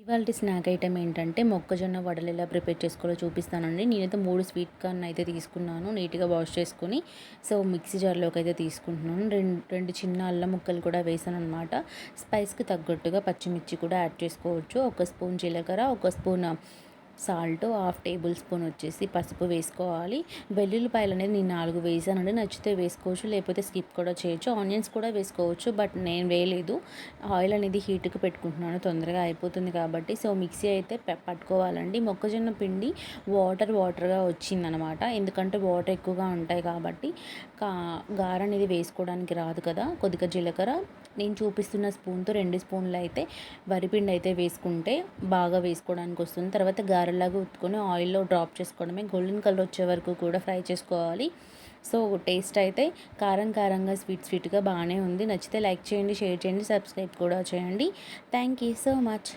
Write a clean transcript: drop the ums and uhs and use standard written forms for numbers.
ఇవాల్టి snack item ఏంటంటే మొక్కజొన్న వడలు ఎలా ప్రిపేర్ చేసుకోవాలో చూపిస్తానండి. నేనైతే 3 స్వీట్ కార్న్ అయితే తీసుకున్నాను. నీట్‌గా వాష్ చేసుకొని మిక్సీ జార్‌లోకి అయితే తీసుకుంటున్నాను. రెండు చిన్న అల్లం ముక్కలు కూడా వేసాననమాట. స్పైస్‌కి తగ్గట్టుగా పచ్చిమిర్చి కూడా యాడ్ చేసుకోవచ్చు. ఒక స్పూన్ జీలకర్ర, ఒక spoon salt, half table spoon వచ్చేసి పసుపు వేసుకోవాలి. వెల్లుల్లిపాయలు అనేది నేను 4 వేసానండి. నచ్చితే వేసుకోవచ్చు, లేకపోతే స్కిప్ కూడా చేయొచ్చు. ఆనియన్స్ కూడా వేసుకోవచ్చు, బట్ నేను వేయలేదు. ఆయిల్ అనేది హీట్‌కి పెట్టుకుంటున్నాను, తొందరగా అయిపోతుంది కాబట్టి. మిక్సీ అయితే పట్టుకోవాలండి. మొక్కజొన్న పిండి వాటర్‌గా వచ్చిందనమాట. ఎందుకంటే వాటర్ ఎక్కువగా ఉంటాయి కాబట్టి కా గార అనేది వేసుకోవడానికి రాదు కదా. కొద్దిగా జీలకర్ర, నేను చూపిస్తున్న స్పూన్‌తో 2 స్పూన్లు అయితే వరిపిండి అయితే వేసుకుంటే బాగా వేసుకోవడానికి వస్తుంది. తర్వాత గారెలాగా ఉత్తుకొని ఆయిల్‌లో డ్రాప్ చేసుకోవడమే. గోల్డెన్ కలర్ వచ్చే వరకు కూడా ఫ్రై చేసుకోవాలి. టేస్ట్ అయితే కారంగా స్వీట్‌గా బాగానే ఉంది. నచ్చితే లైక్ చేయండి, షేర్ చేయండి, సబ్స్క్రైబ్ కూడా చేయండి. Thank you so much.